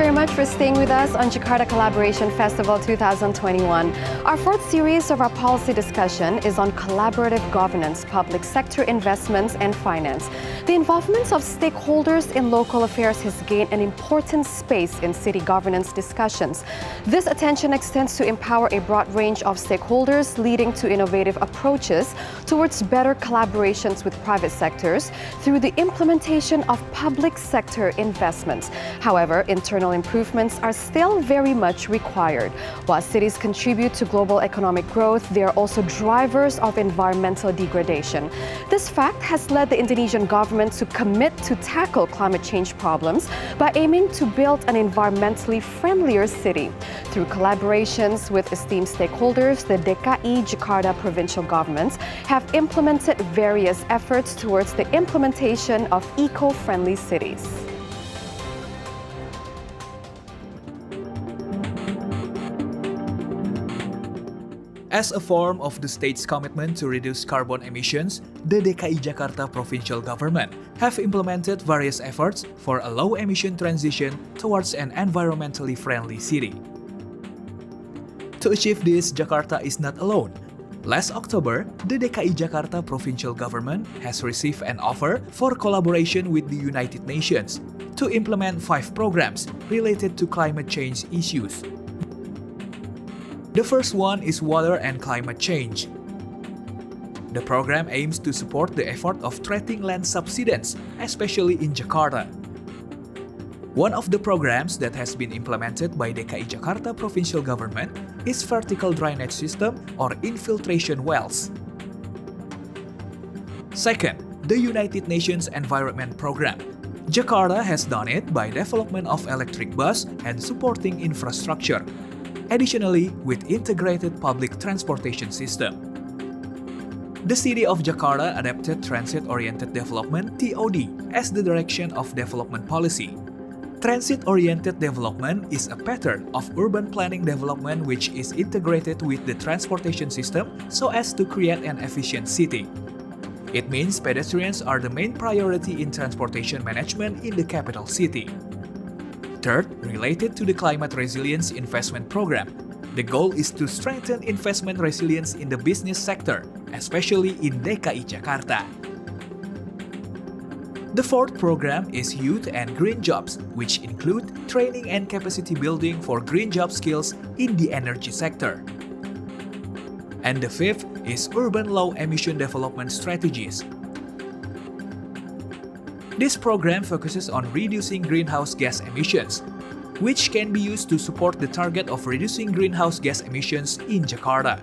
very much for staying with us on Jakarta Collaboration Festival 2021. Our fourth series of our policy discussion is on collaborative governance, public sector investments and finance. The involvement of stakeholders in local affairs has gained an important space in city governance discussions. This attention extends to empower a broad range of stakeholders, leading to innovative approaches towards better collaborations with private sectors through the implementation of public sector investments. However, internal improvements are still very much required. While cities contribute to global economic growth, they are also drivers of environmental degradation. This fact has led the Indonesian government to commit to tackle climate change problems by aiming to build an environmentally friendlier city. Through collaborations with esteemed stakeholders, the DKI Jakarta provincial governments have implemented various efforts towards the implementation of eco-friendly cities. As a form of the state's commitment to reduce carbon emissions, the DKI Jakarta provincial government have implemented various efforts for a low-emission transition towards an environmentally friendly city. To achieve this, Jakarta is not alone. Last October, the DKI Jakarta provincial government has received an offer for collaboration with the United Nations to implement 5 programs related to climate change issues. The first one is water and climate change. The program aims to support the effort of treating land subsidence, especially in Jakarta. One of the programs that has been implemented by DKI Jakarta provincial government is vertical drainage system or infiltration wells. Second, the United Nations Environment Program. Jakarta has done it by development of electric bus and supporting infrastructure. Additionally, with integrated public transportation system. The City of Jakarta adopted transit-oriented development (TOD) as the direction of development policy. Transit-oriented development is a pattern of urban planning development which is integrated with the transportation system so as to create an efficient city. It means pedestrians are the main priority in transportation management in the capital city. Third, related to the Climate Resilience Investment Program, the goal is to strengthen investment resilience in the business sector, especially in DKI Jakarta. The fourth program is Youth and Green Jobs, which include training and capacity building for green job skills in the energy sector. And the fifth is Urban Low Emission Development Strategies. This program focuses on reducing greenhouse gas emissions, which can be used to support the target of reducing greenhouse gas emissions in Jakarta.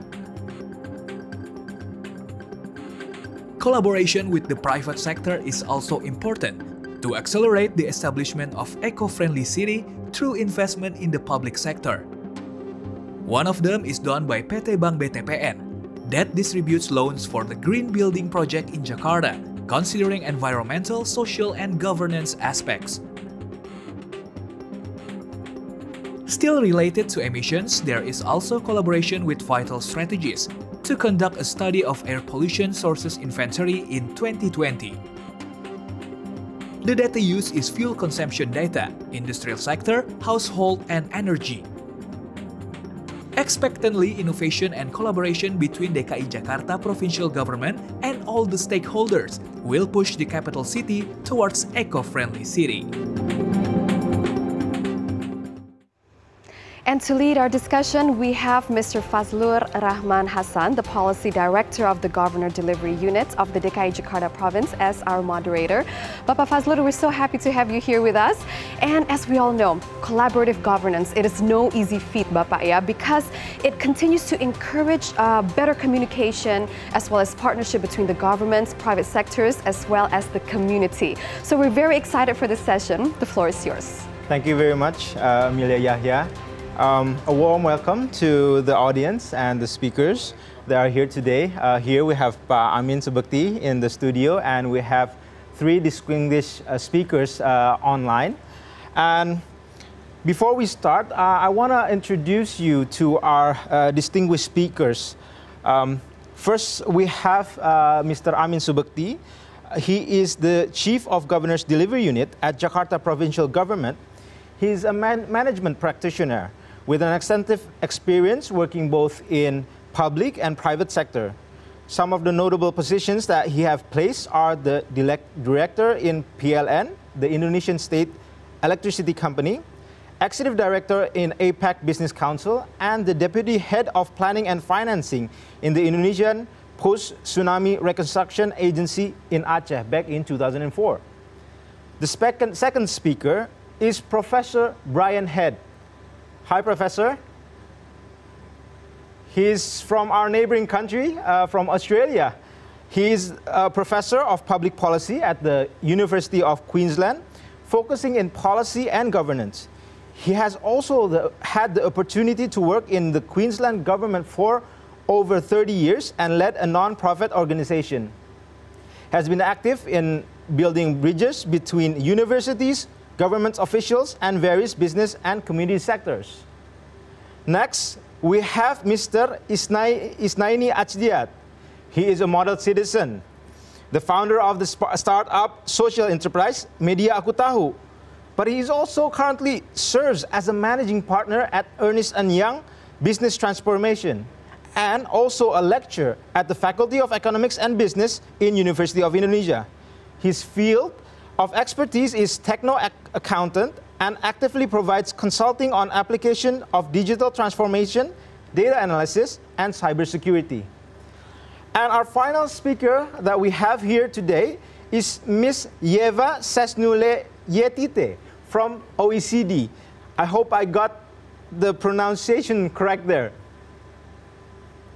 Collaboration with the private sector is also important to accelerate the establishment of eco-friendly city through investment in the public sector. One of them is done by PT Bank BTPN that distributes loans for the green building project in Jakarta, considering environmental, social, and governance aspects. Still related to emissions, there is also collaboration with Vital Strategies to conduct a study of air pollution sources inventory in 2020. The data used is fuel consumption data, industrial sector, household, and energy. Expectantly, innovation and collaboration between DKI Jakarta provincial government and all the stakeholders will push the capital city towards eco-friendly city. And to lead our discussion, we have Mr. Fazlur Rahman Hassan, the Policy Director of the Governor Delivery Unit of the DKI Jakarta Province, as our moderator. Bapak Fazlur, we're so happy to have you here with us. And as we all know, collaborative governance, it is no easy feat, Bapak, ya, because it continues to encourage better communication as well as partnership between the governments, private sectors, as well as the community. So we're very excited for this session. The floor is yours. Thank you very much, Amelia Yahya. A warm welcome to the audience and the speakers that are here today. Here we have Amin Subekti in the studio, and we have 3 distinguished speakers online. And before we start, I want to introduce you to our distinguished speakers. First, we have Mr. Amin Subekti. He is the Chief of Governor's Delivery Unit at Jakarta Provincial Government. He's a management practitioner with an extensive experience working both in public and private sector. Some of the notable positions that he has placed are the director in PLN, the Indonesian State Electricity Company, executive director in APAC Business Council, and the deputy head of planning and financing in the Indonesian Post-Tsunami Reconstruction Agency in Aceh back in 2004. The second speaker is Professor Brian Head. Hi, Professor. He's from our neighboring country, from Australia. He is a professor of public policy at the University of Queensland, focusing in policy and governance. He has also had the opportunity to work in the Queensland government for over 30 years and led a non-profit organization. Has been active in building bridges between universities, government officials, and various business and community sectors. Next, we have Mr. Isnaeni Achdiat. He is a model citizen, the founder of the startup social enterprise Media AKUTAHU. But he is also currently serves as a managing partner at Ernst & Young Business Transformation and also a lecturer at the Faculty of Economics and Business in University of Indonesia. His field of expertise is techno-accountant and actively provides consulting on application of digital transformation, data analysis, and cybersecurity. And our final speaker that we have here today is Ms. Ieva Česnulaitytė from OECD. I hope I got the pronunciation correct there.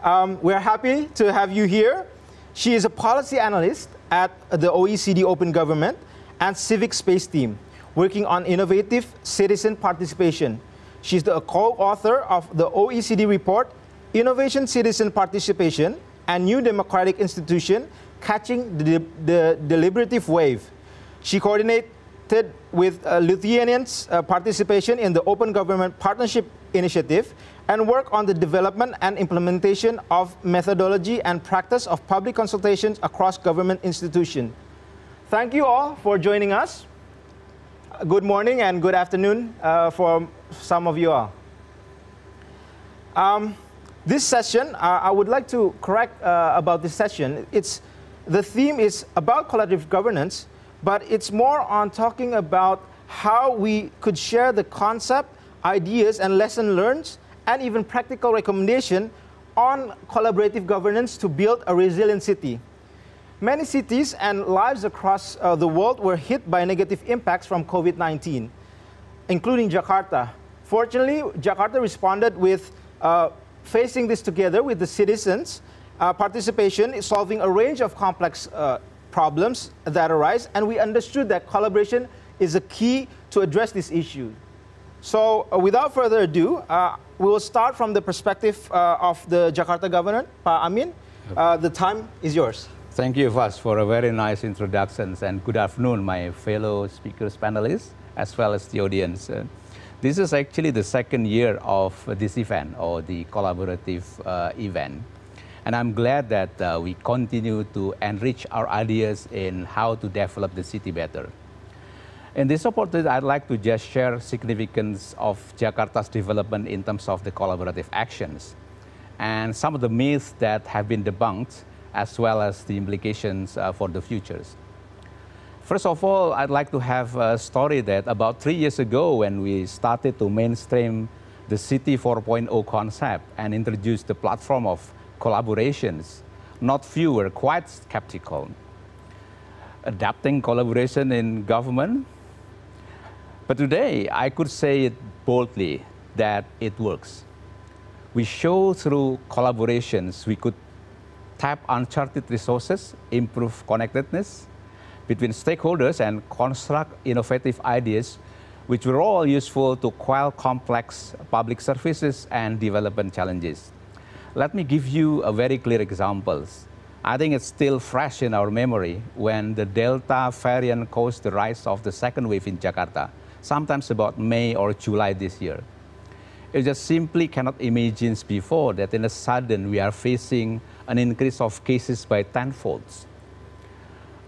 We're happy to have you here. She is a policy analyst at the OECD Open Government and Civic Spaceteam, working on innovative citizen participation. She's the co-author of the OECD report, Innovation Citizen Participation and New Democratic Institution, Catching the Deliberative Wave. She coordinated with Lithuanians' participation in the Open Government Partnership Initiative and work on the development and implementation of methodology and practice of public consultations across government institutions. Thank you all for joining us. Good morning and good afternoon for some of you all. This session, I would like to correct about this session. The theme is about collaborative governance, but it's more on talking about how we could share the concept, ideas, and lessons learned, and even practical recommendation on collaborative governance to build a resilient city. Many cities and lives across the world were hit by negative impacts from COVID-19, including Jakarta. Fortunately, Jakarta responded with facing this together with the citizens' participation in solving a range of complex problems that arise, and we understood that collaboration is a key to address this issue. So without further ado, we will start from the perspective of the Jakarta governor, Pak Amin. The time is yours. Thank you, Faz, for a very nice introduction, and good afternoon, my fellow speakers, panelists, as well as the audience. This is actually the second year of this event, or the collaborative event. And I'm glad that we continue to enrich our ideas in how to develop the city better. In this opportunity, I'd like to just share significance of Jakarta's development in terms of the collaborative actions and some of the myths that have been debunked, as well as the implications for the futures. First of all, I'd like to have a story that about 3 years ago, when we started to mainstream the City 4.0 concept and introduced the platform of collaborations, not few were quite skeptical. Adapting collaboration in government? But today, I could say it boldly that it works. We show through collaborations we could tap uncharted resources, improve connectedness between stakeholders, and construct innovative ideas which were all useful to quell complex public services and development challenges. Let me give you a very clear example. I think it's still fresh in our memory when the Delta variant caused the rise of the second wave in Jakarta, sometimes about May or July this year. You just simply cannot imagine before that in a sudden we are facing an increase of cases by tenfold.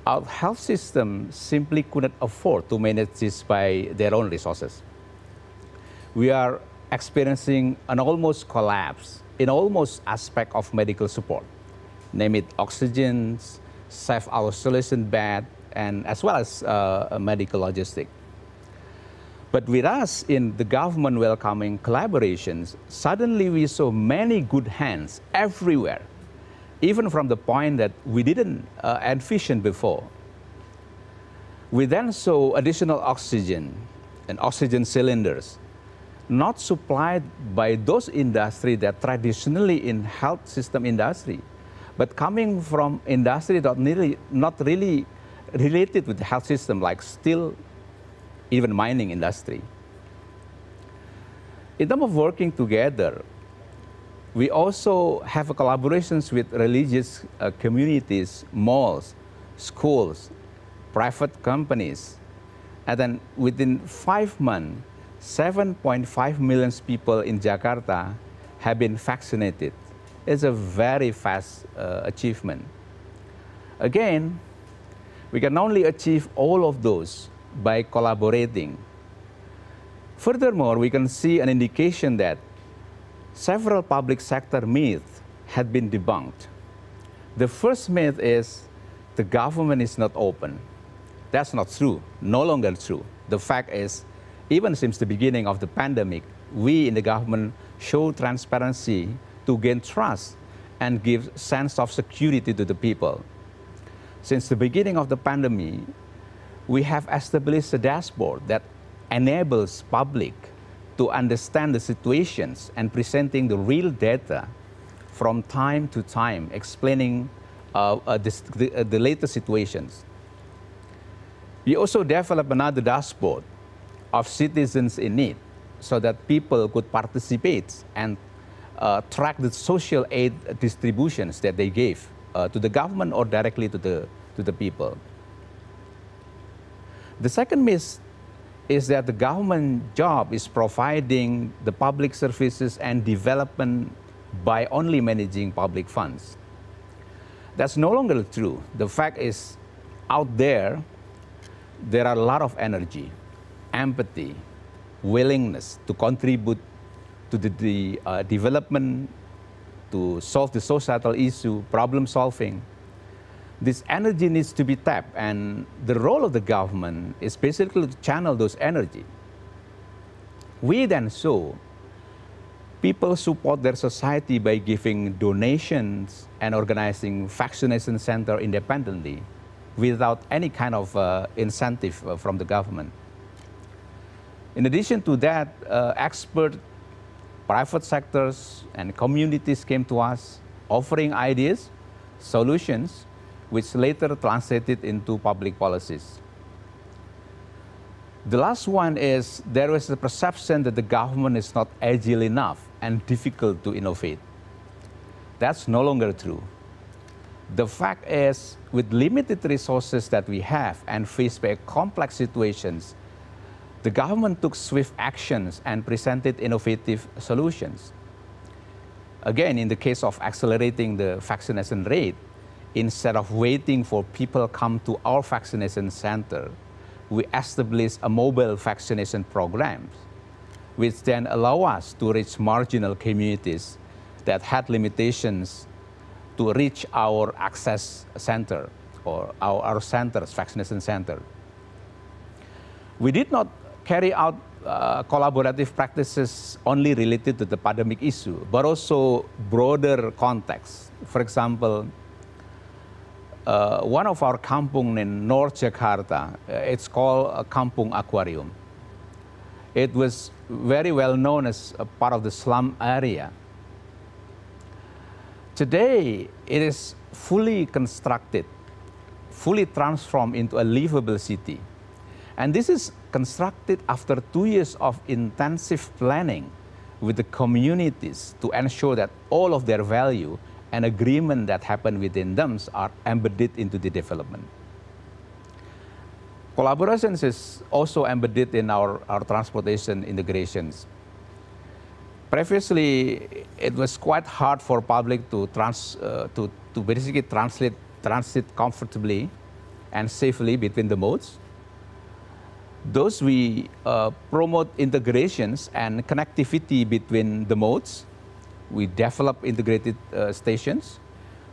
Our health system simply couldn't afford to manage this by their own resources. we are experiencing an almost collapse in almost aspect of medical support, name it oxygen, self-isolation bed, and as well as medical logistic. But with us in the government welcoming collaborations, suddenly we saw many good hands everywhere, even from the point that we didn't envision before. We then saw additional oxygen and oxygen cylinders, not supplied by those industries that traditionally in health system industry, but coming from industry that not really related with the health system, like steel, even mining industry. In terms of working together, we also have collaborations with religious communities, malls, schools, private companies. And then within 5 months, 7.5 million people in Jakarta have been vaccinated. It's a very fast achievement. Again, we can only achieve all of those by collaborating. Furthermore, we can see an indication that several public sector myths had been debunked. The first myth is the government is not open. That's not true, no longer true. The fact is, even since the beginning of the pandemic, we in the government show transparency to gain trust and give sense of security to the people. Since the beginning of the pandemic, we have established a dashboard that enables public to understand the situations and presenting the real data from time to time, explaining the latest situations. We also developed another dashboard of citizens in need so that people could participate and track the social aid distributions that they gave to the government or directly to the people. The second myth is that the government job is providing the public services and development by only managing public funds. That's no longer true. The fact is, out there are a lot of energy, empathy, willingness to contribute to the development, to solve the societal issue, problem solving. This energy needs to be tapped, and the role of the government is basically to channel those energy. We then saw people support their society by giving donations and organizing vaccination center independently without any kind of incentive from the government. In addition to that, expert private sectors and communities came to us offering ideas, solutions, which later translated into public policies. The last one is there was a perception that the government is not agile enough and difficult to innovate. That's no longer true. The fact is, with limited resources that we have and faced by complex situations, the government took swift actions and presented innovative solutions. Again, in the case of accelerating the vaccination rate, instead of waiting for people come to our vaccination center, we established a mobile vaccination program, which then allow us to reach marginal communities that had limitations to reach our access center or our centers, vaccination center. We did not carry out collaborative practices only related to the pandemic issue, but also broader context. For example, one of our kampung in North Jakarta, it's called Kampung Aquarium. It was very well known as a part of the slum area. Today, it is fully constructed, fully transformed into a livable city. And this is constructed after 2 years of intensive planning with the communities to ensure that all of their value and agreement that happen within them are embedded into the development. Collaborations is also embedded in our transportation integrations. Previously, it was quite hard for public to basically transit comfortably and safely between the modes. Those we promote integrations and connectivity between the modes. We develop integrated stations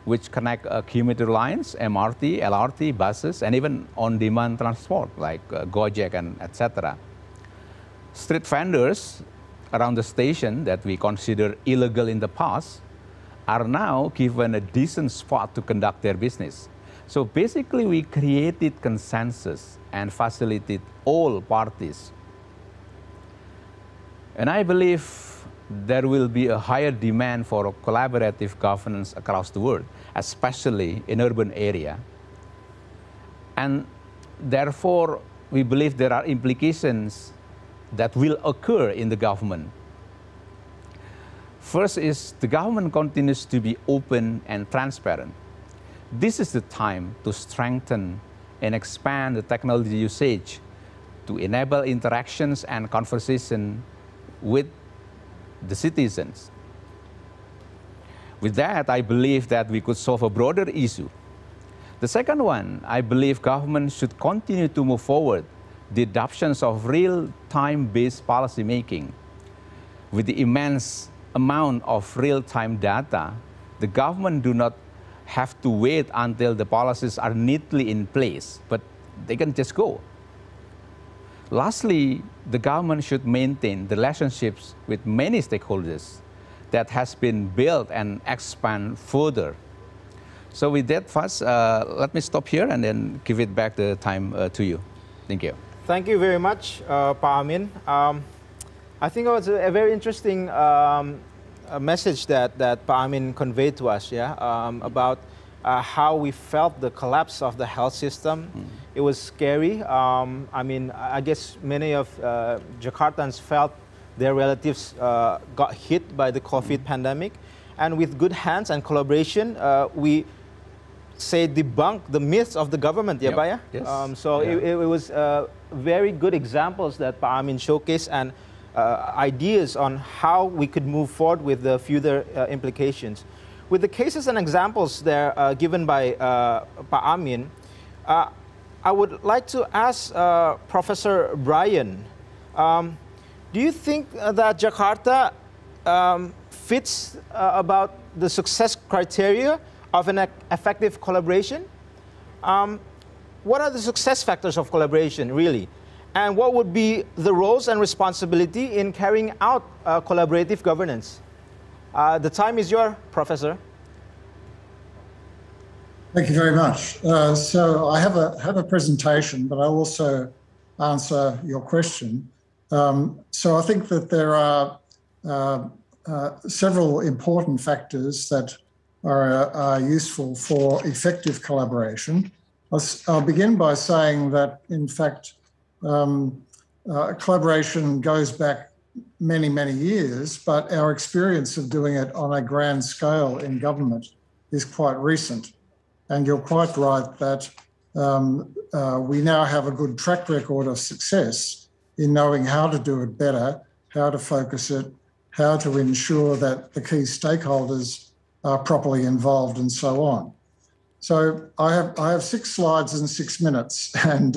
which connect commuter lines, MRT, LRT, buses, and even on-demand transport like Gojek and etc. Street vendors around the station that we consider illegal in the past are now given a decent spot to conduct their business. So basically we created consensus and facilitated all parties. And I believe there will be a higher demand for collaborative governance across the world, especially in urban area. And therefore, we believe there are implications that will occur in the government. First is the government continues to be open and transparent. This is the time to strengthen and expand the technology usage to enable interactions and conversation with the citizens. With that, I believe that we could solve a broader issue. The second one, I believe government should continue to move forward the adoptions of real-time-based policy making. With the immense amount of real-time data, the government do not have to wait until the policies are neatly in place, but they can just go. Lastly, the government should maintain the relationships with many stakeholders that has been built and expand further. So with that, first, let me stop here and then give it back the time to you. Thank you. Thank you very much, Pak Amin. I think it was a very interesting message that Pak Amin conveyed to us, about how we felt the collapse of the health system. It was scary. I mean, I guess many of Jakartans felt their relatives got hit by the COVID pandemic. And with good hands and collaboration, we debunk the myths of the government, Yep. Pak? Yes. It was very good examples that Pak Amin showcased and ideas on how we could move forward with the further implications. With the cases and examples there given by Pak Amin, I would like to ask Professor Brian, do you think that Jakarta fits about the success criteria of an effective collaboration? What are the success factors of collaboration, really? And what would be the roles and responsibility in carrying out collaborative governance? The time is yours, Professor. Thank you very much. So I have a presentation, but I'll also answer your question. So I think that there are several important factors that are useful for effective collaboration. I'll begin by saying that, in fact, collaboration goes back many, many years, but our experience of doing it on a grand scale in government is quite recent. And you're quite right that we now have a good track record of success in knowing how to do it better, how to focus it, how to ensure that the key stakeholders are properly involved, and so on. So I have 6 slides in 6 minutes, and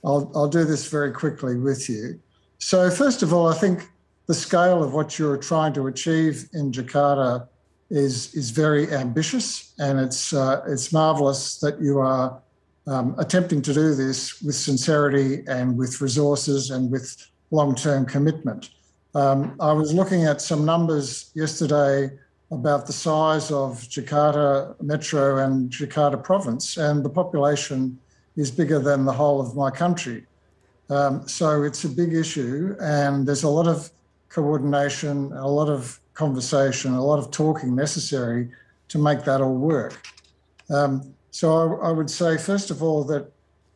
I'll do this very quickly with you. So first of all, I think the scale of what you're trying to achieve in Jakarta is very ambitious, and it's marvellous that you are attempting to do this with sincerity and with resources and with long-term commitment. I was looking at some numbers yesterday about the size of Jakarta Metro and Jakarta Province, and the population is bigger than the whole of my country. So it's a big issue, and there's a lot of coordination, a lot of conversation, a lot of talking necessary to make that all work. So I would say, first of all, that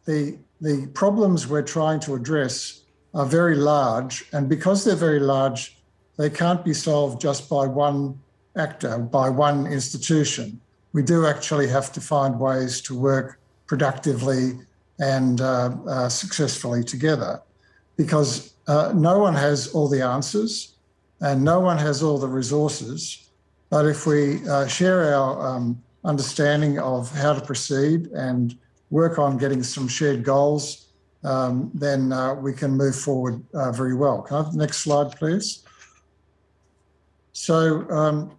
the problems we're trying to address are very large, and because they're very large, they can't be solved just by one actor, by one institution. We do actually have to find ways to work productively and successfully together, because no one has all the answers and no one has all the resources. But if we share our understanding of how to proceed and work on getting some shared goals then we can move forward very well. Can I have the next slide, please? So,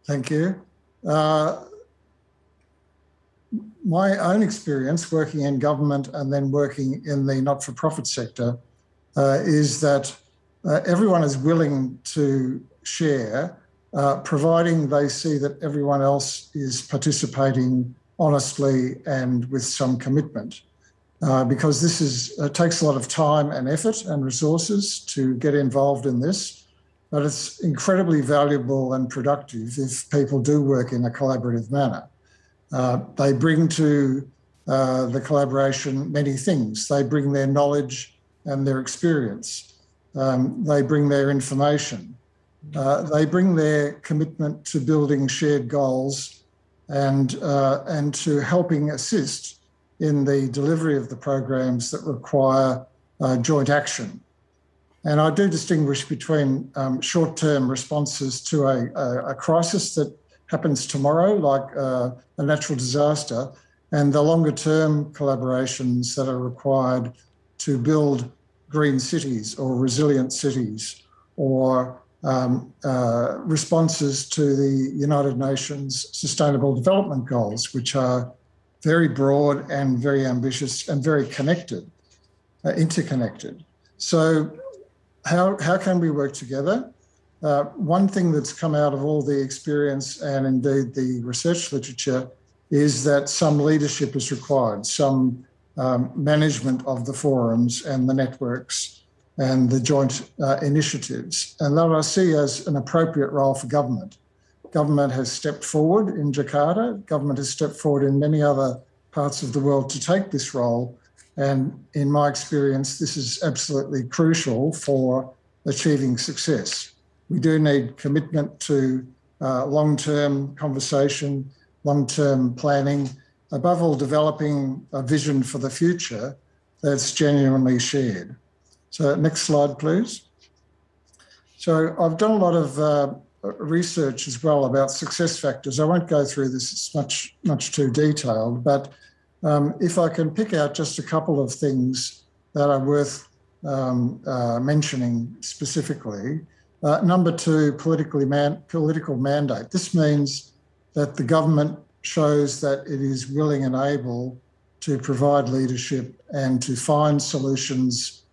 thank you. My own experience working in government and then working in the not-for-profit sector is that everyone is willing to share, providing they see that everyone else is participating honestly and with some commitment. Because this takes a lot of time and effort and resources to get involved in this, but it's incredibly valuable and productive if people do work in a collaborative manner. They bring to the collaboration many things. They bring their knowledge and their experience. They bring their information. They bring their commitment to building shared goals and to helping assist in the delivery of the programs that require joint action. And I do distinguish between short-term responses to a crisis that happens tomorrow, like a natural disaster, and the longer-term collaborations that are required to build green cities or resilient cities, or responses to the United Nations Sustainable Development Goals, which are very broad and very ambitious and very connected, interconnected. So how can we work together? One thing that's come out of all the experience and indeed the research literature is that some leadership is required, some management of the forums and the networks and the joint initiatives. And that I see as an appropriate role for government. Government has stepped forward in Jakarta. Government has stepped forward in many other parts of the world to take this role. And in my experience, this is absolutely crucial for achieving success. We do need commitment to long-term conversation, long-term planning, above all developing a vision for the future that's genuinely shared. So next slide, please. So I've done a lot of research as well about success factors. I won't go through this, it's much too detailed, but if I can pick out just a couple of things that are worth mentioning specifically. Number two, political mandate. This means that the government shows that it is willing and able to provide leadership and to find solutions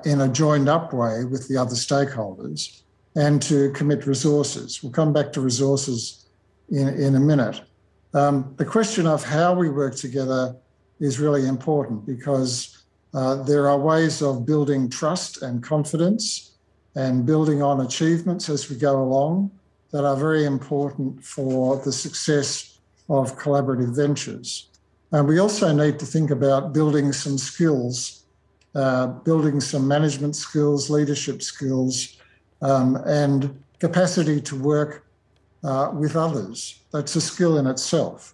in a joined up way with the other stakeholders and to commit resources. We'll come back to resources in a minute. The question of how we work together is really important because there are ways of building trust and confidence and building on achievements as we go along that are very important for the success of collaborative ventures. And we also need to think about building some skills, building some management skills, leadership skills, and capacity to work with others. That's a skill in itself.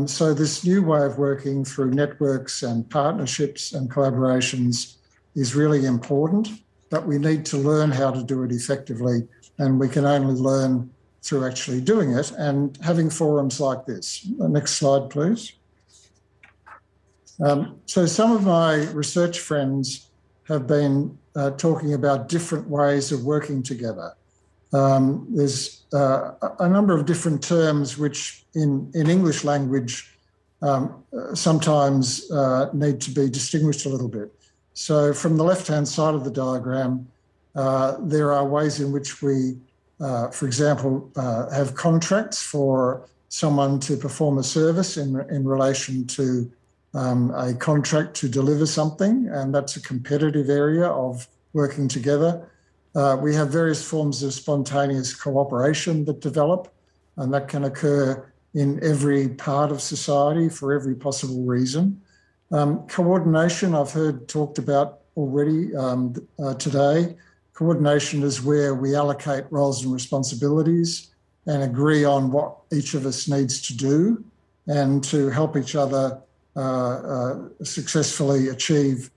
So this new way of working through networks and partnerships and collaborations is really important, but we need to learn how to do it effectively, and we can only learn through actually doing it and having forums like this. Next slide, please. So some of my research friends have been talking about different ways of working together. There's a number of different terms which in English language sometimes need to be distinguished a little bit. So from the left-hand side of the diagram, there are ways in which we, for example, have contracts for someone to perform a service in relation to a contract to deliver something, and that's a competitive area of working together. We have various forms of spontaneous cooperation that develop, and that can occur in every part of society for every possible reason. Coordination, I've heard talked about already today. Coordination is where we allocate roles and responsibilities and agree on what each of us needs to do and to help each other successfully achieve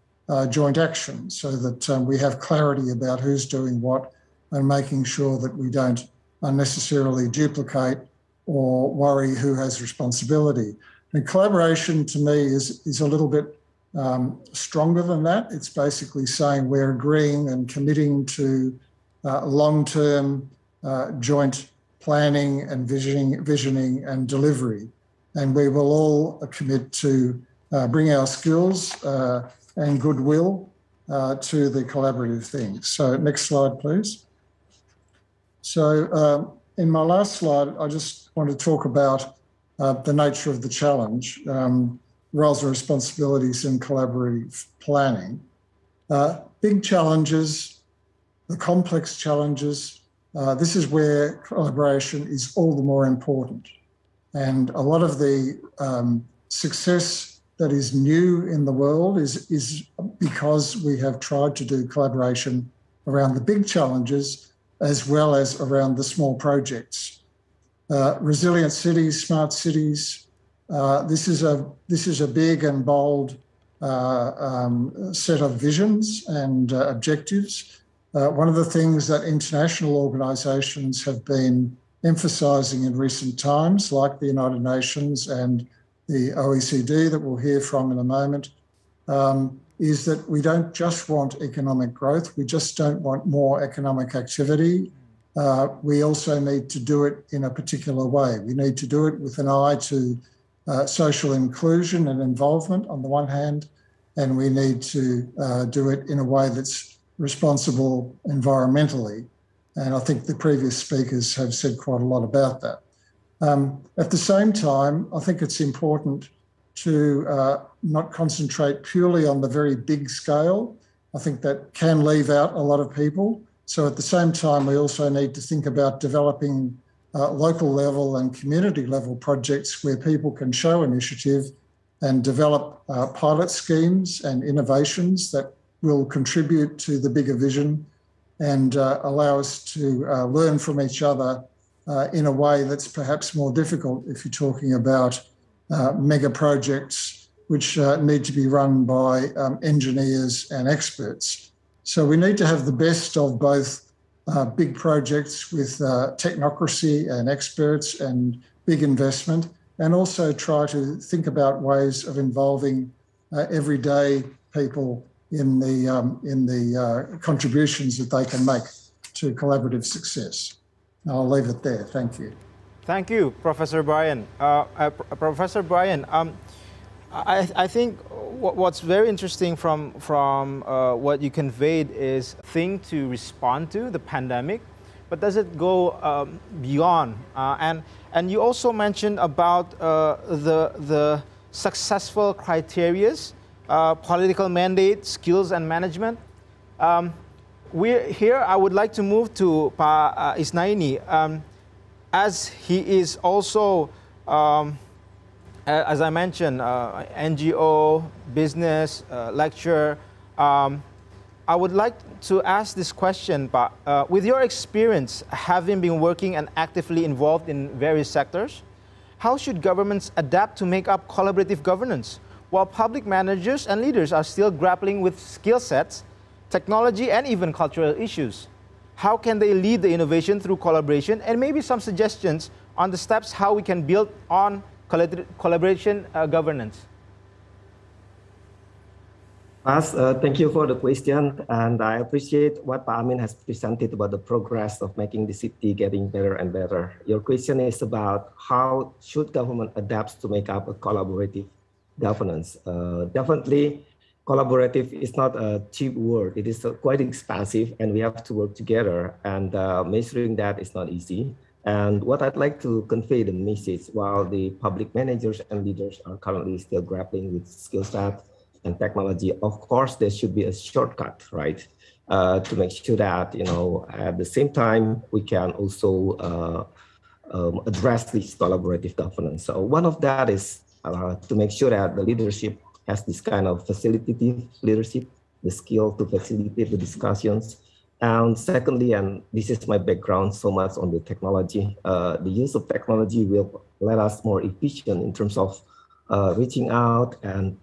joint action so that we have clarity about who's doing what and making sure that we don't unnecessarily duplicate or worry who has responsibility. And collaboration to me is a little bit stronger than that. It's basically saying we're agreeing and committing to long-term joint planning and visioning and delivery. And we will all commit to bring our skills and goodwill to the collaborative things. So next slide, please. So in my last slide, I just want to talk about the nature of the challenge, roles and responsibilities in collaborative planning. Big challenges, the complex challenges, this is where collaboration is all the more important. And a lot of the success that is new in the world is because we have tried to do collaboration around the big challenges as well as around the small projects. Resilient cities, smart cities, this is a big and bold set of visions and objectives. One of the things that international organisations have been emphasising in recent times, like the United Nations and the OECD that we'll hear from in a moment, is that we don't just want economic growth, we just don't want more economic activity. We also need to do it in a particular way. We need to do it with an eye to social inclusion and involvement on the one hand, and we need to do it in a way that's responsible environmentally. And I think the previous speakers have said quite a lot about that. At the same time, I think it's important to not concentrate purely on the very big scale. I think that can leave out a lot of people. So at the same time, we also need to think about developing local level and community level projects where people can show initiative and develop pilot schemes and innovations that will contribute to the bigger vision and allow us to learn from each other in a way that's perhaps more difficult if you're talking about mega projects which need to be run by engineers and experts. So we need to have the best of both big projects with technocracy and experts and big investment, and also try to think about ways of involving everyday people in the contributions that they can make to collaborative success. I'll leave it there. Thank you. Thank you, Professor Brian. Professor Brian, I think what's very interesting from what you conveyed is thing to respond to the pandemic, but does it go beyond? And you also mentioned about the successful criterias, political mandate, skills, and management. I would like to move to Pa Isnaeni, as he is also, as I mentioned, NGO, business, lecturer. I would like to ask this question, Pa. With your experience, having been working and actively involved in various sectors, how should governments adapt to make up collaborative governance, while public managers and leaders are still grappling with skill sets, technology, and even cultural issues? How can they lead the innovation through collaboration, and maybe some suggestions on the steps how we can build on collaboration governance? Thank you for the question, and I appreciate what Amin has presented about the progress of making the city getting better and better. Your question is about how should government adapt to make up a collaborative governance. Definitely, collaborative is not a cheap word. It is quite expensive, and we have to work together, and measuring that is not easy. And what I'd like to convey the message, while the public managers and leaders are currently still grappling with skill set and technology, of course, there should be a shortcut, right? To make sure that, at the same time, we can also address this collaborative governance. So one of that is to make sure that the leadership has this kind of facilitative leadership, the skill to facilitate the discussions. And secondly, and this is my background so much on the technology, the use of technology will let us more efficient in terms of reaching out and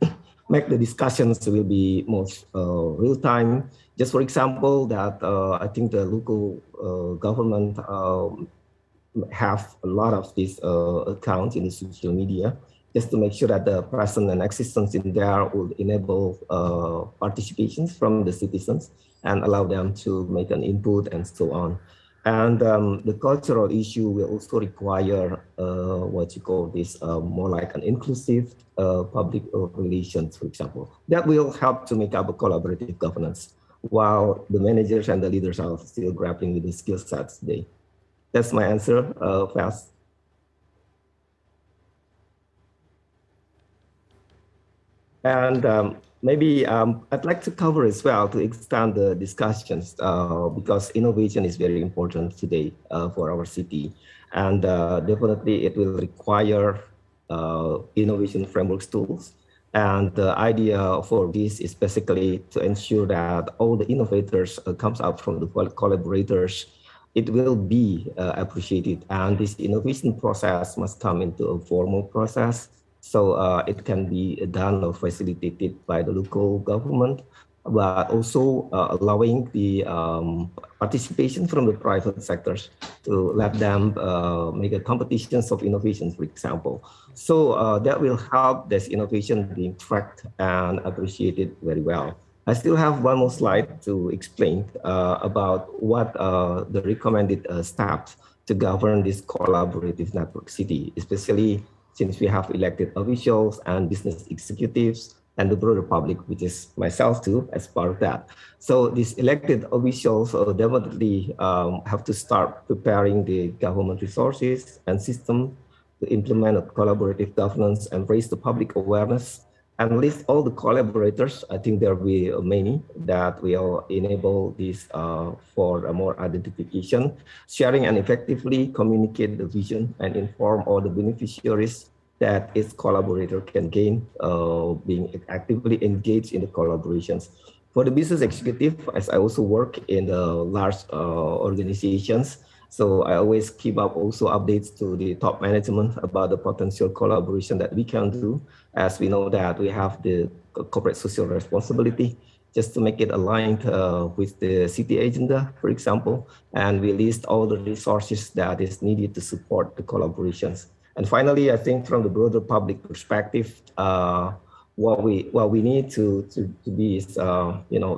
make the discussions will be more real time. Just for example, that I think the local government have a lot of these accounts in the social media. just to make sure that the presence and existence in there will enable participations from the citizens and allow them to make an input and so on. And the cultural issue will also require what you call this more like an inclusive public relations, for example. That will help to make up a collaborative governance while the managers and the leaders are still grappling with the skill sets today. That's my answer, Faz. And maybe I'd like to cover as well to extend the discussions because innovation is very important today for our city. And definitely it will require innovation frameworks tools. And the idea for this is basically to ensure that all the innovators comes out from the collaborators. It will be appreciated. And this innovation process must come into a formal process. So it can be done or facilitated by the local government, but also allowing the participation from the private sectors to let them make a competitions of innovations, for example. So that will help this innovation being tracked and appreciated very well. I still have one more slide to explain about what the recommended steps to govern this collaborative network city, especially since we have elected officials and business executives and the broader public, which is myself too, as part of that. So these elected officials definitely have to start preparing the government resources and system to implement a collaborative governance and raise the public awareness and list all the collaborators. I think there will be many that will enable this for a more identification, sharing and effectively communicate the vision and inform all the beneficiaries that its collaborator can gain being actively engaged in the collaborations. For the business executive, as I also work in the large organizations, so I always keep up also updates to the top management about the potential collaboration that we can do, as we know that we have the corporate social responsibility, just to make it aligned with the city agenda, for example, and we list all the resources that is needed to support the collaborations. And finally, I think from the broader public perspective, what we need to be is,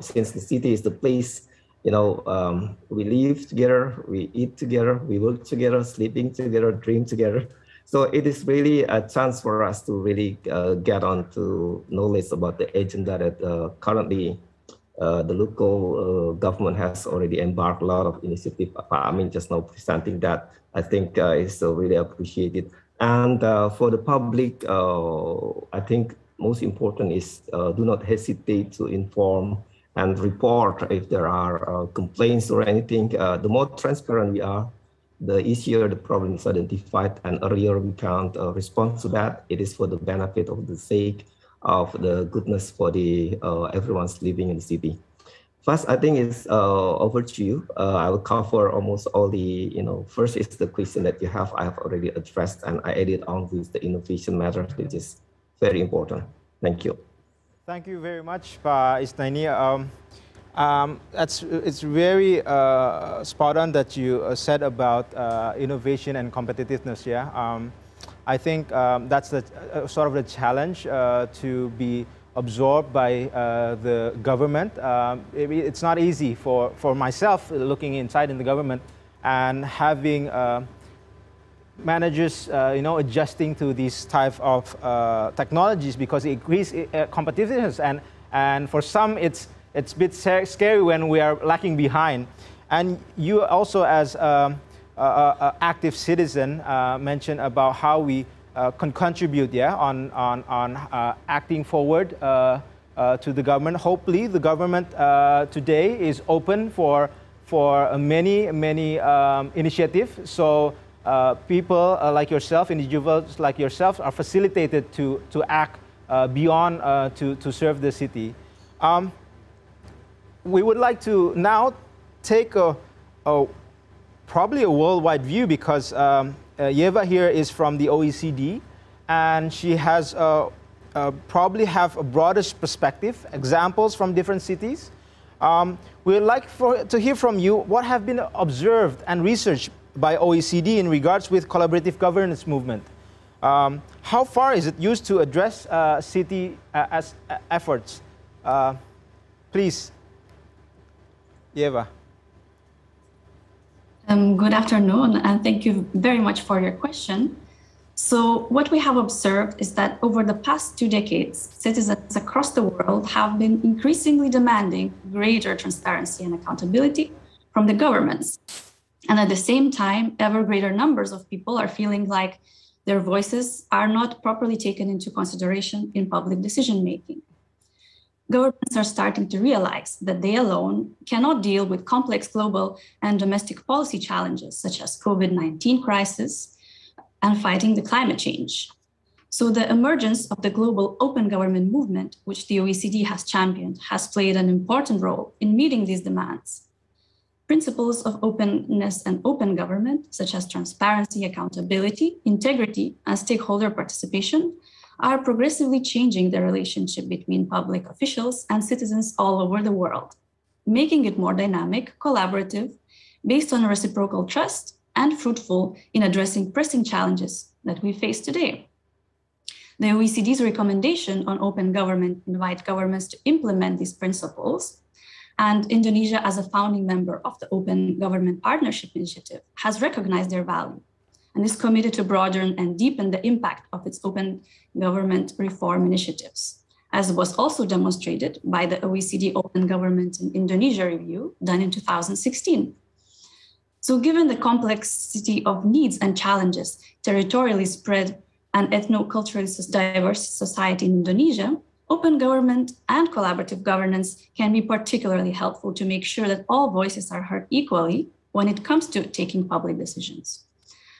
since the city is the place, we live together, we eat together, we work together, sleeping together, dream together. So it is really a chance for us to really get on to knowledge about the agenda that currently the local government has already embarked a lot of initiative. Amin just now presenting that, I think is really appreciated. And for the public, I think most important is do not hesitate to inform and report if there are complaints or anything. The more transparent we are, the easier the problem is identified and earlier we can respond to that. It is for the benefit of the sake of the goodness for the everyone's living in the city. First, I think it's over to you. I will cover almost all the, first is the question that you have, I have already addressed, and I added on with the innovation matter, which is very important. Thank you. Thank you very much, Isnaeni. It's very spot on that you said about innovation and competitiveness. Yeah, I think that's the sort of the challenge to be absorbed by the government. It's not easy for myself looking inside in the government and having managers, adjusting to these type of technologies because it increases competitiveness, and for some it's a bit scary when we are lacking behind. And you also, as an active citizen, mentioned about how we can contribute, on acting forward to the government. Hopefully, the government today is open for many initiatives. So people like yourself, individuals like yourself, are facilitated to act beyond to serve the city. We would like to now take probably a worldwide view because Ieva here is from the OECD, and she has probably have a broader perspective, examples from different cities. We would like to hear from you what have been observed and researched by OECD in regards with collaborative governance movement. How far is it used to address city efforts? Please, Ieva. Good afternoon, and thank you very much for your question. So what we have observed is that over the past 2 decades, citizens across the world have been increasingly demanding greater transparency and accountability from the governments. And at the same time, ever greater numbers of people are feeling like their voices are not properly taken into consideration in public decision-making. Governments are starting to realize that they alone cannot deal with complex global and domestic policy challenges such as COVID-19 crisis and fighting the climate change. So the emergence of the global open government movement, which the OECD has championed, has played an important role in meeting these demands. Principles of openness and open government, such as transparency, accountability, integrity, and stakeholder participation, are progressively changing the relationship between public officials and citizens all over the world, making it more dynamic, collaborative, based on reciprocal trust, and fruitful in addressing pressing challenges that we face today. The OECD's recommendation on open government invite governments to implement these principles, and Indonesia, as a founding member of the Open Government Partnership Initiative, has recognized their value and is committed to broaden and deepen the impact of its open government reform initiatives, as was also demonstrated by the OECD Open Government in Indonesia review done in 2016. So given the complexity of needs and challenges, territorially spread and ethno-culturally diverse society in Indonesia, open government and collaborative governance can be particularly helpful to make sure that all voices are heard equally when it comes to taking public decisions.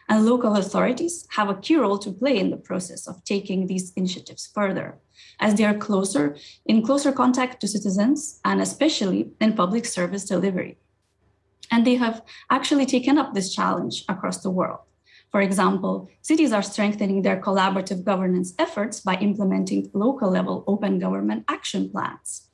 And local authorities have a key role to play in the process of taking these initiatives further, as they are in closer contact to citizens and especially in public service delivery. And they have actually taken up this challenge across the world. For example, cities are strengthening their collaborative governance efforts by implementing local-level open government action plans.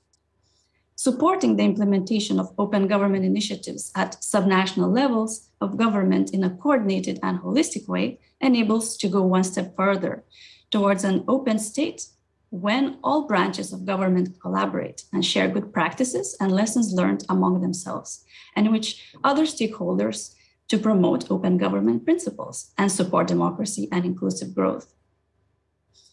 Supporting the implementation of open government initiatives at subnational levels of government in a coordinated and holistic way enables to go one step further towards an open state when all branches of government collaborate and share good practices and lessons learned among themselves, and in which other stakeholders to promote open government principles and support democracy and inclusive growth.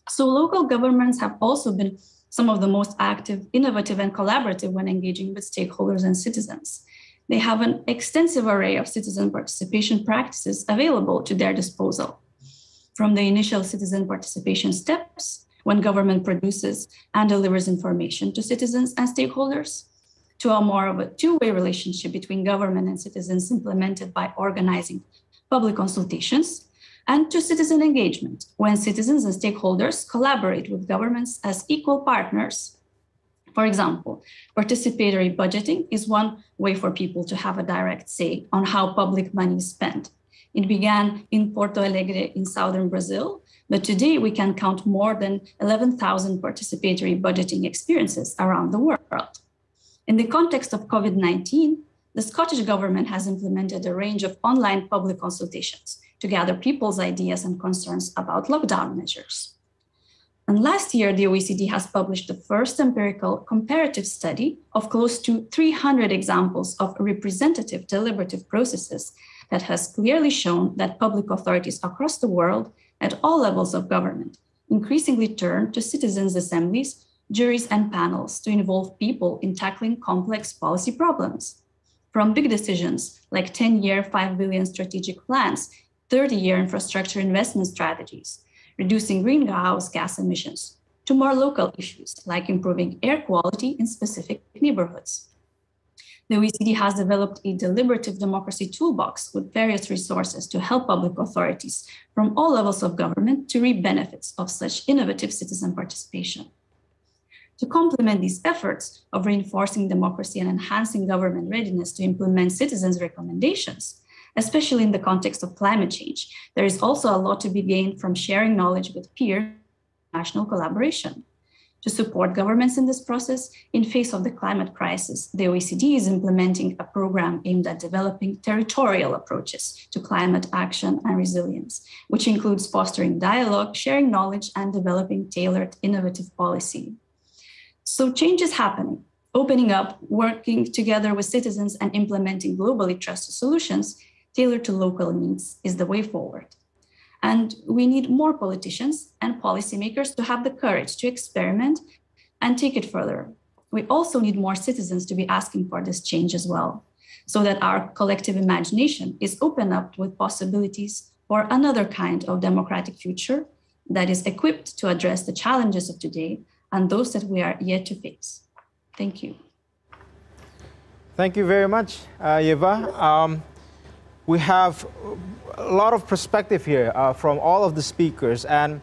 So local governments have also been some of the most active, innovative, and collaborative when engaging with stakeholders and citizens. They have an extensive array of citizen participation practices available to their disposal, from the initial citizen participation steps, when government produces and delivers information to citizens and stakeholders, to a more of a two-way relationship between government and citizens implemented by organizing public consultations, and to citizen engagement, when citizens and stakeholders collaborate with governments as equal partners. For example, participatory budgeting is one way for people to have a direct say on how public money is spent. It began in Porto Alegre in southern Brazil, but today we can count more than 11,000 participatory budgeting experiences around the world. In the context of COVID-19, the Scottish government has implemented a range of online public consultations to gather people's ideas and concerns about lockdown measures. And last year, the OECD has published the first empirical comparative study of close to 300 examples of representative deliberative processes that has clearly shown that public authorities across the world at all levels of government increasingly turn to citizens' assemblies, juries, and panels to involve people in tackling complex policy problems. From big decisions like 10-year, 5 billion strategic plans, 30-year infrastructure investment strategies, reducing greenhouse gas emissions, to more local issues like improving air quality in specific neighborhoods. The OECD has developed a deliberative democracy toolbox with various resources to help public authorities from all levels of government to reap benefits of such innovative citizen participation. To complement these efforts of reinforcing democracy and enhancing government readiness to implement citizens' recommendations, especially in the context of climate change, there is also a lot to be gained from sharing knowledge with peers and national collaboration. to support governments in this process. In face of the climate crisis, the OECD is implementing a program aimed at developing territorial approaches to climate action and resilience, which includes fostering dialogue, sharing knowledge, and developing tailored innovative policy. So change is happening. Opening up, working together with citizens, and implementing globally trusted solutions tailored to local needs is the way forward. And we need more politicians and policymakers to have the courage to experiment and take it further. We also need more citizens to be asking for this change as well, so that our collective imagination is opened up with possibilities for another kind of democratic future that is equipped to address the challenges of today and those that we are yet to face. Thank you. Thank you very much, Ieva. We have a lot of perspective here from all of the speakers, and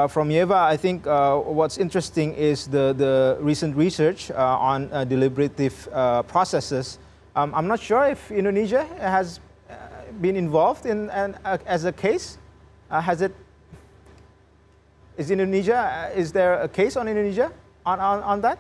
from Ieva, I think what's interesting is the recent research on deliberative processes. I'm not sure if Indonesia has been involved in as a case. Is there a case on Indonesia on that?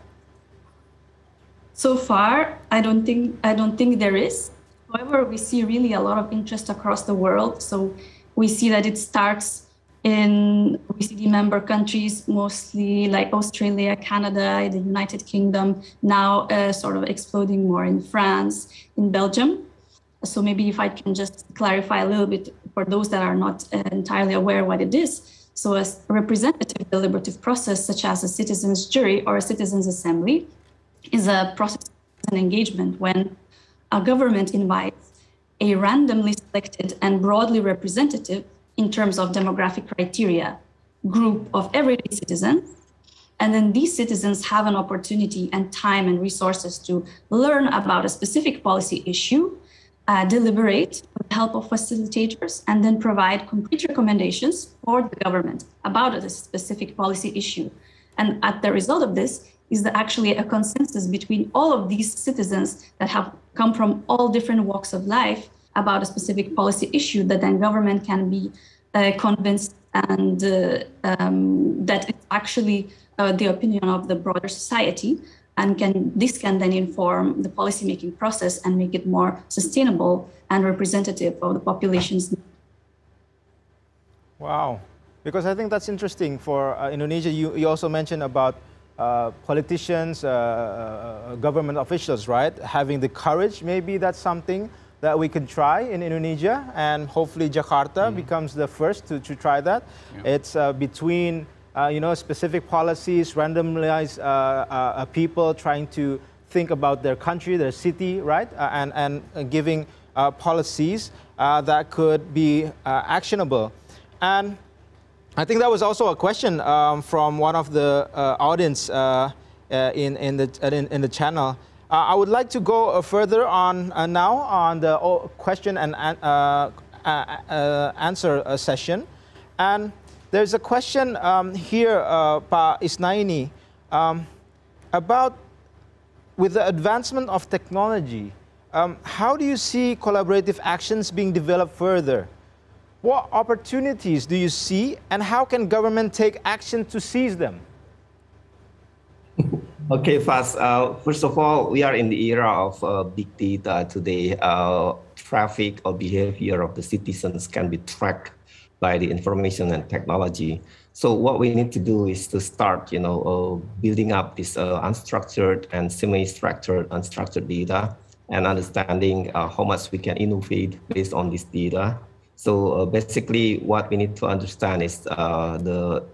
So far, I don't think there is. However, we see really a lot of interest across the world. So we see that it starts in OECD member countries, mostly like Australia, Canada, the United Kingdom, now sort of exploding more in France, in Belgium. So maybe if I can just clarify a little bit for those that are not entirely aware what it is. So a representative deliberative process, such as a citizens' jury or a citizens' assembly, is a process of engagement when a government invites a randomly selected and broadly representative in terms of demographic criteria group of everyday citizens. And then these citizens have an opportunity and time and resources to learn about a specific policy issue, deliberate with the help of facilitators, and then provide concrete recommendations for the government about a specific policy issue. And at the result of this is actually a consensus between all of these citizens that have come from all different walks of life about a specific policy issue, that then government can be convinced and that it's actually the opinion of the broader society, and this can then inform the policymaking process and make it more sustainable and representative of the population's needs. Wow, because I think that's interesting for Indonesia. You also mentioned about politicians, government officials, right? Having the courage, maybe that's something that we could try in Indonesia, and hopefully Jakarta becomes the first to try that. Yeah. It's between specific policies, randomized people trying to think about their country, their city, right? And giving policies that could be actionable. And I think that was also a question from one of the audience in the channel. I would like to go further on now on the question and answer session. And there's a question here, Pa Isnaeni, about with the advancement of technology, how do you see collaborative actions being developed further? What opportunities do you see, and how can government take action to seize them? Okay, Faz. First of all, we are in the era of big data today. Traffic or behavior of the citizens can be tracked by the information and technology. So what we need to do is to start, building up this unstructured and semi-structured, unstructured data, and understanding how much we can innovate based on this data. So basically, what we need to understand is the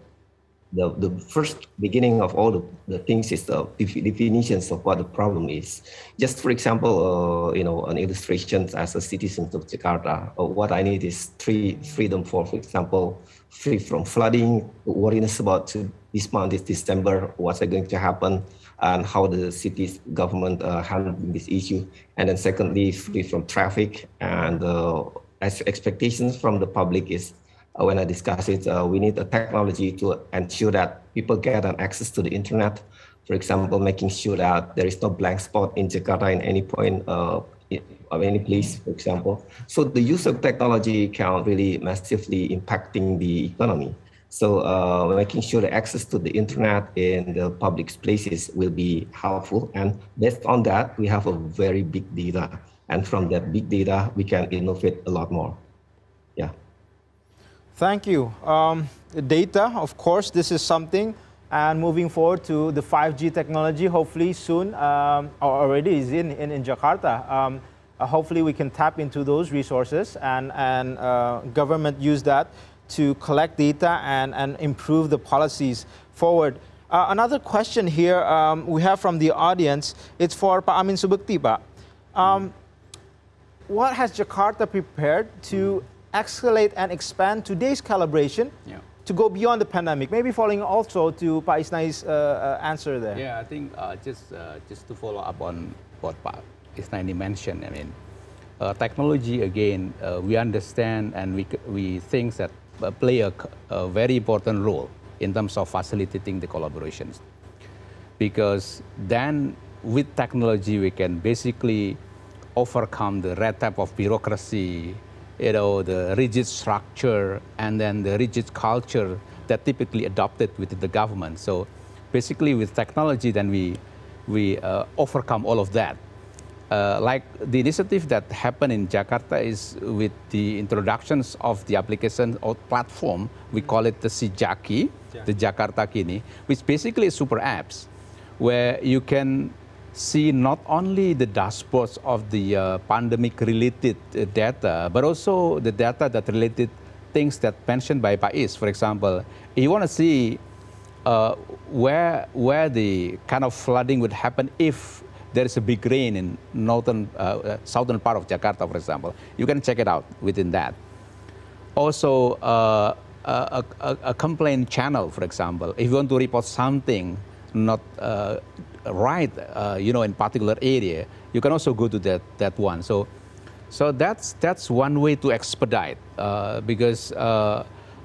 first beginning of all the things is the definitions of what the problem is. Just for example, an illustration as a citizen of Jakarta, what I need is freedom for example, free from flooding, worriness about this month is December, what's going to happen, and how the city's government handling this issue. And then secondly, free from traffic, and expectations from the public is, when I discuss it, we need a technology to ensure that people get an access to the internet. For example, making sure that there is no blank spot in Jakarta in any point of any place, for example. So the use of technology can really massively impacting the economy. So making sure the access to the internet in the public places will be helpful. And based on that, we have a very big data. And from that big data, we can innovate a lot more. Yeah. Thank you. Data, of course, this is something. And moving forward to the 5G technology, hopefully soon, or already is in Jakarta. Hopefully we can tap into those resources and government use that to collect data and improve the policies forward. Another question here we have from the audience. It's for Pak Amin Subekti, Pak. What has Jakarta prepared to escalate and expand today's collaboration to go beyond the pandemic? Maybe following also to Pak Isnaeni's answer there. Yeah, I think just to follow up on what Pak Isnaeni mentioned. I mean, technology again, we understand and we think that play a very important role in terms of facilitating the collaborations, because then with technology we can basically overcome the red tape of bureaucracy, the rigid structure, and then the rigid culture that typically adopted within the government. So basically with technology, then we overcome all of that. Like the initiative that happened in Jakarta is with the introductions of the application or platform, we call it the Sijaki, the Jakarta Kini, which basically is super apps, where you can see not only the dashboards of the pandemic-related data, but also the data that related things that mentioned by Pais. For example, if you want to see where the kind of flooding would happen if there is a big rain in southern part of Jakarta, for example, you can check it out within that. Also, a complaint channel, for example, if you want to report something not right, in particular area, you can also go to that one. So that's one way to expedite, because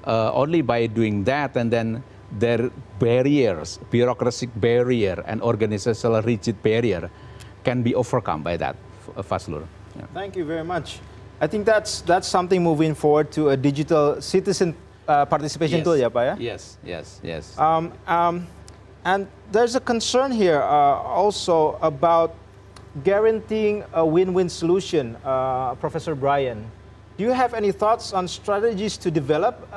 only by doing that, and then their barriers, bureaucratic barrier and organizational rigid barrier can be overcome by that, Fazlur. Yeah. Thank you very much. I think that's something moving forward to a digital citizen participation tool, yeah, Pak? Yeah? Yes. And there's a concern here also about guaranteeing a win-win solution, Professor Brian. Do you have any thoughts on strategies to develop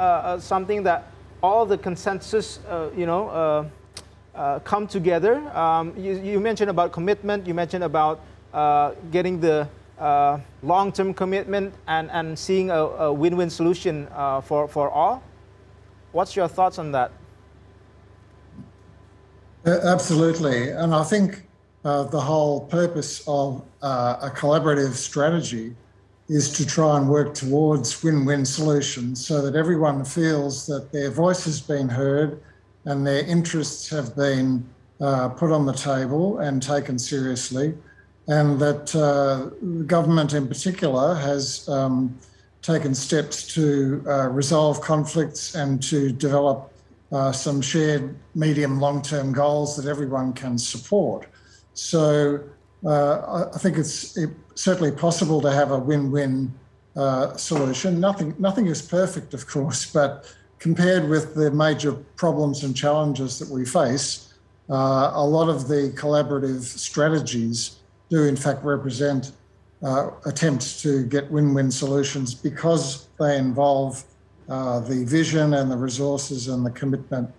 something that all the consensus, come together? You mentioned about commitment. You mentioned about getting the long-term commitment and seeing a win-win solution for all. What's your thoughts on that? Absolutely, and I think the whole purpose of a collaborative strategy is to try and work towards win-win solutions so that everyone feels that their voice has been heard and their interests have been put on the table and taken seriously, and that the government in particular has taken steps to resolve conflicts and to develop some shared medium long-term goals that everyone can support. So I think it's certainly possible to have a win-win solution. Nothing is perfect, of course, but compared with the major problems and challenges that we face, a lot of the collaborative strategies do in fact represent attempts to get win-win solutions because they involve the vision and the resources and the commitment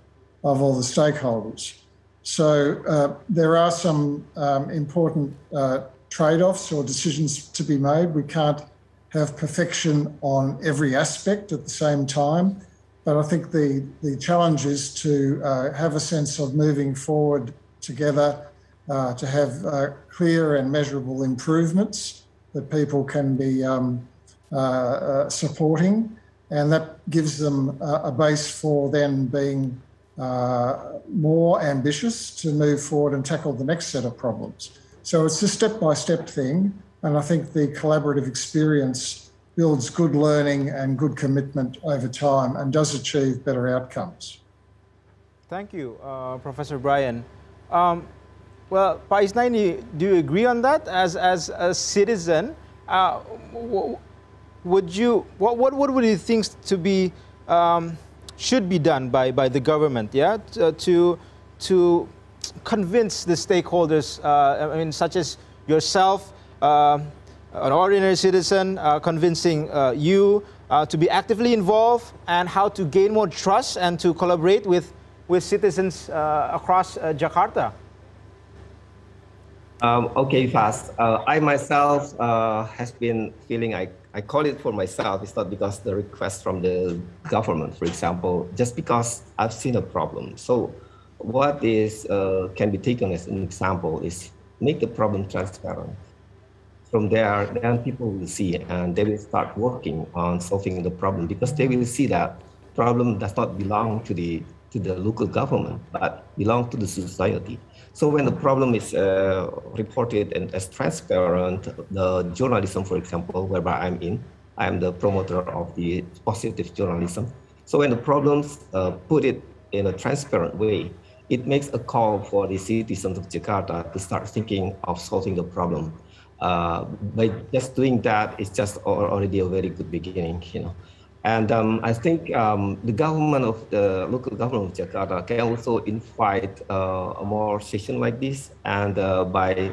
of all the stakeholders. So there are some important trade-offs or decisions to be made. We can't have perfection on every aspect at the same time, but I think the challenge is to have a sense of moving forward together, to have clear and measurable improvements that people can be supporting, and that gives them a base for then being more ambitious to move forward and tackle the next set of problems. So it's a step-by-step thing, and I think the collaborative experience builds good learning and good commitment over time and does achieve better outcomes. Thank you, Professor Brian. Well, Pak Isnaeni, do you agree on that? As a citizen, what would you think to be should be done by the government, yeah, to convince the stakeholders, I mean, such as yourself, an ordinary citizen, convincing you to be actively involved, and how to gain more trust and to collaborate with citizens across Jakarta? Okay, Faz. I myself has been feeling, I call it for myself, it's not because the request from the government, for example, just because I've seen a problem. So what is can be taken as an example is make the problem transparent. From there, then people will see and they will start working on solving the problem, because they will see that problem does not belong to the local government, but belong to the society. So when the problem is reported and as transparent, the journalism, for example, whereby I am the promoter of the positive journalism. So when the problems put it in a transparent way, it makes a call for the citizens of Jakarta to start thinking of solving the problem. By just doing that, it's just already a very good beginning, you know. And I think the government of the local government of Jakarta can also invite a more session like this, and by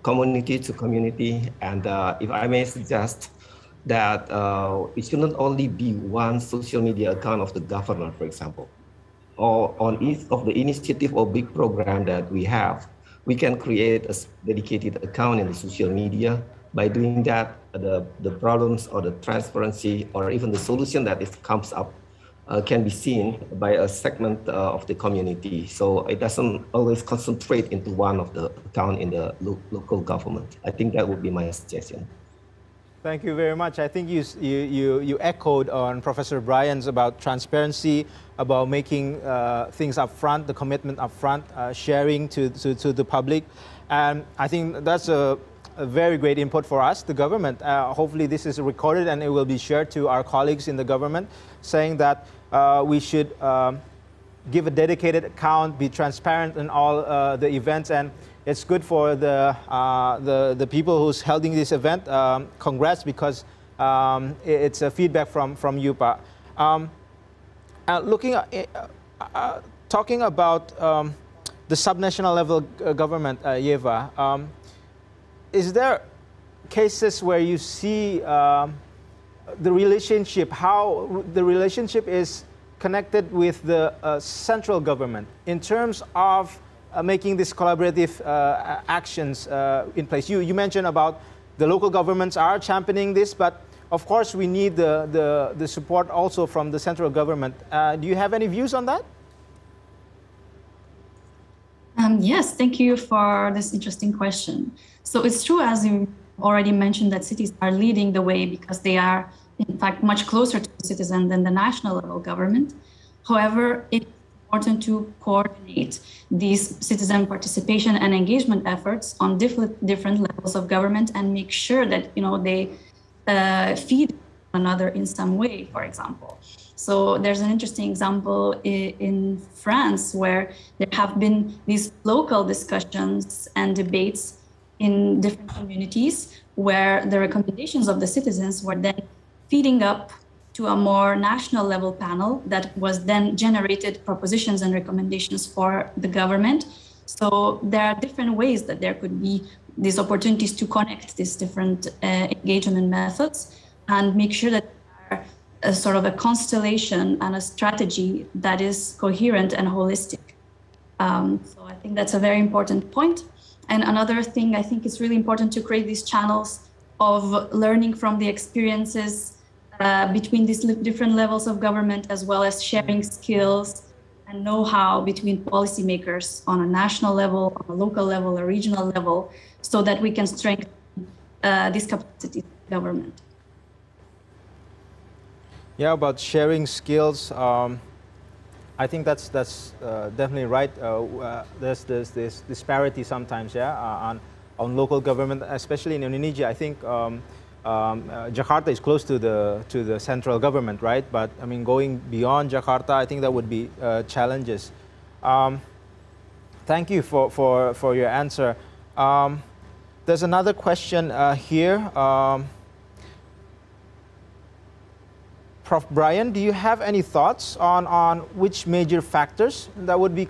community to community. And if I may suggest that it should not only be one social media account of the governor, for example, or on each of the initiative or big program that we have, we can create a dedicated account in the social media. By doing that, the problems or the transparency or even the solution that comes up can be seen by a segment of the community. So it doesn't always concentrate into one of the account in the local government. I think that would be my suggestion. Thank you very much. I think you echoed on Professor Brian's about transparency, about making things up front, the commitment up front, sharing to the public. And I think that's a very great input for us, the government. Hopefully this is recorded and it will be shared to our colleagues in the government, saying that we should give a dedicated account, be transparent in all the events, and it's good for the people who's holding this event. Congrats, because it's a feedback from you, Pa. Talking about the subnational level government, Ieva, is there cases where you see the relationship, how the relationship is connected with the central government in terms of making these collaborative actions in place? You mentioned about the local governments are championing this, but of course we need the support also from the central government. Do you have any views on that? Yes, thank you for this interesting question. So it's true, as you already mentioned, that cities are leading the way because they are, in fact, much closer to the citizen than the national level government. However, it's important to coordinate these citizen participation and engagement efforts on different levels of government and make sure that, you know, they feed one another in some way, for example. So there's an interesting example in France where there have been these local discussions and debates in different communities where the recommendations of the citizens were then feeding up to a more national level panel that was then generated propositions and recommendations for the government. So there are different ways that there could be these opportunities to connect these different engagement methods and make sure that there are a sort of a constellation and a strategy that is coherent and holistic. So I think that's a very important point. And another thing, I think it's really important to create these channels of learning from the experiences between these different levels of government, as well as sharing skills and know-how between policymakers on a national level, on a local level, a regional level, so that we can strengthen these capacities of government. Yeah, about sharing skills, I think that's definitely right. There's this disparity sometimes, yeah, on local government, especially in Indonesia. I think Jakarta is close to the central government, right? But I mean, going beyond Jakarta, I think that would be challenges. Thank you for your answer. There's another question here. Prof. Brian, do you have any thoughts on which major factors that would be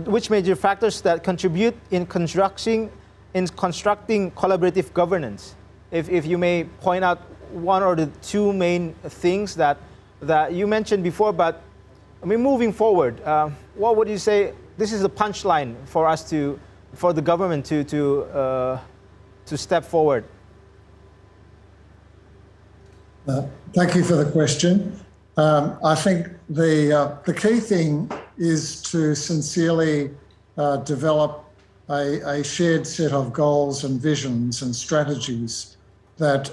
which major factors that contribute in constructing collaborative governance? If you may point out one or the two main things that you mentioned before, but I mean, moving forward, what would you say? This is the punchline for us for the government to step forward. Thank you for the question. I think the key thing is to sincerely develop a shared set of goals and visions and strategies that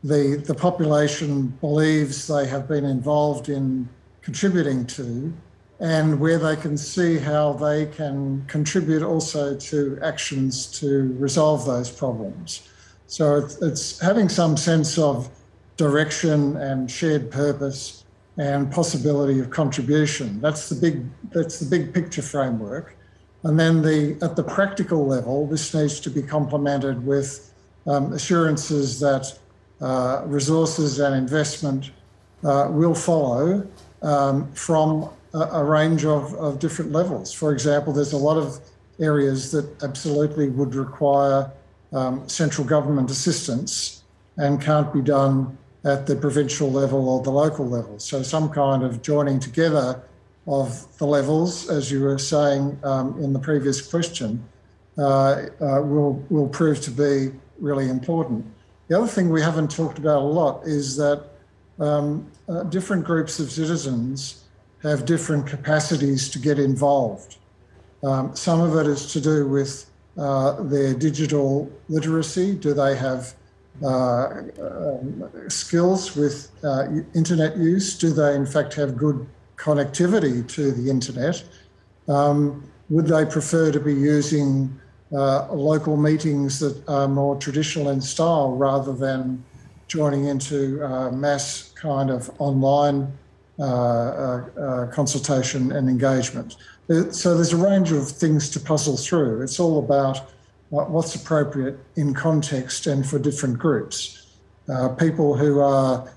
the population believes they have been involved in contributing to, and where they can see how they can contribute also to actions to resolve those problems. So it's having some sense of direction and shared purpose and possibility of contribution. That's the big picture framework. And then at the practical level, this needs to be complemented with assurances that resources and investment will follow from a range of different levels. For example, there's a lot of areas that absolutely would require central government assistance and can't be done at the provincial level or the local level. So some kind of joining together of the levels, as you were saying in the previous question, will prove to be really important. The other thing we haven't talked about a lot is that different groups of citizens have different capacities to get involved. Some of it is to do with their digital literacy. Do they have skills with internet use? Do they in fact have good connectivity to the internet? Would they prefer to be using local meetings that are more traditional in style rather than joining into mass kind of online consultation and engagement? So there's a range of things to puzzle through. It's all about what's appropriate in context and for different groups. People who are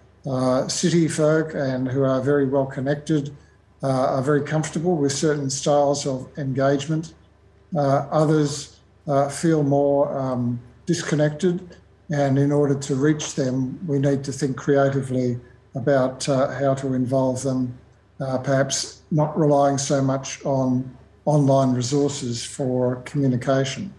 city folk and who are very well connected are very comfortable with certain styles of engagement. Others feel more disconnected, and in order to reach them, we need to think creatively about how to involve them, perhaps not relying so much on online resources for communication.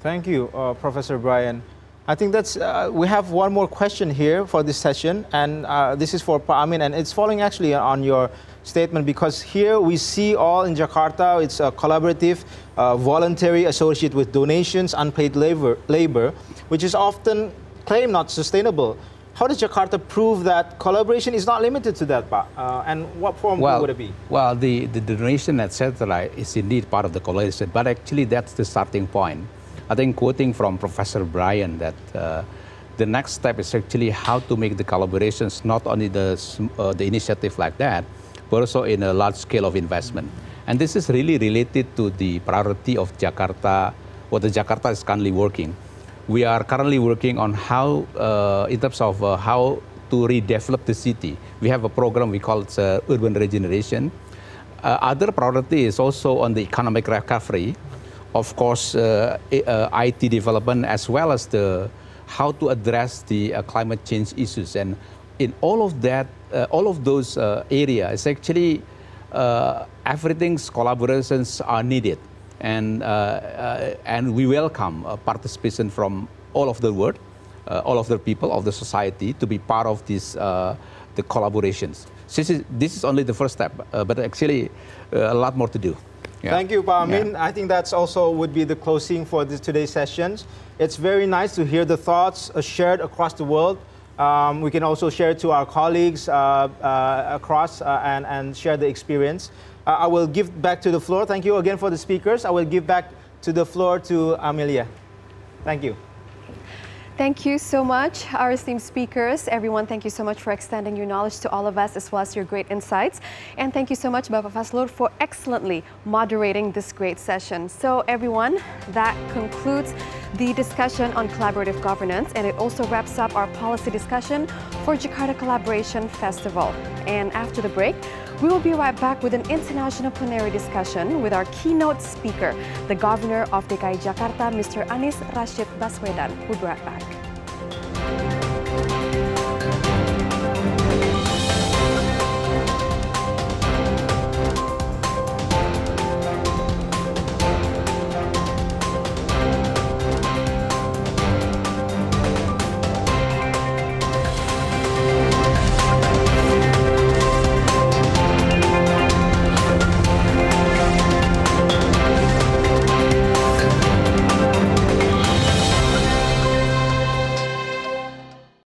Thank you, Professor Brian. I think that's, we have one more question here for this session, and this is for Amin, and it's following actually on your statement, because here we see all in Jakarta, it's a collaborative, voluntary, associated with donations, unpaid labor, which is often claimed not sustainable. How does Jakarta prove that collaboration is not limited to that, and what form would it be? Well, the donation, etc., is indeed part of the collaboration, but actually that's the starting point. I think, quoting from Professor Brian, that the next step is actually how to make the collaborations not only the initiative like that, but also in a large scale of investment. And this is really related to the priority of Jakarta, what the Jakarta is currently working. We are currently working on how, in terms of how to redevelop the city. We have a program we call it urban regeneration. Other priority is also on the economic recovery. Of course, IT development, as well as how to address the climate change issues. And in all of that, all of those areas, actually, everything's collaborations are needed. And we welcome participation from all of the world, all of the people of the society to be part of this, the collaborations. So this is only the first step, but actually a lot more to do. Yeah. Thank you, Amin. Yeah. I think that's also would be the closing for today's sessions. It's very nice to hear the thoughts shared across the world. We can also share it to our colleagues across and share the experience. I will give back to the floor. Thank you again for the speakers. I will give back to the floor to Amelia. Thank you. Thank you so much, our esteemed speakers. Everyone, thank you so much for extending your knowledge to all of us, as well as your great insights. And thank you so much, Bapak Fazlur, for excellently moderating this great session. So everyone, that concludes the discussion on collaborative governance, and it also wraps up our policy discussion for Jakarta Collaboration Festival. And after the break, we will be right back with an international plenary discussion with our keynote speaker, the Governor of DKI Jakarta, Mr. Anies Rashid Baswedan. We'll be right back.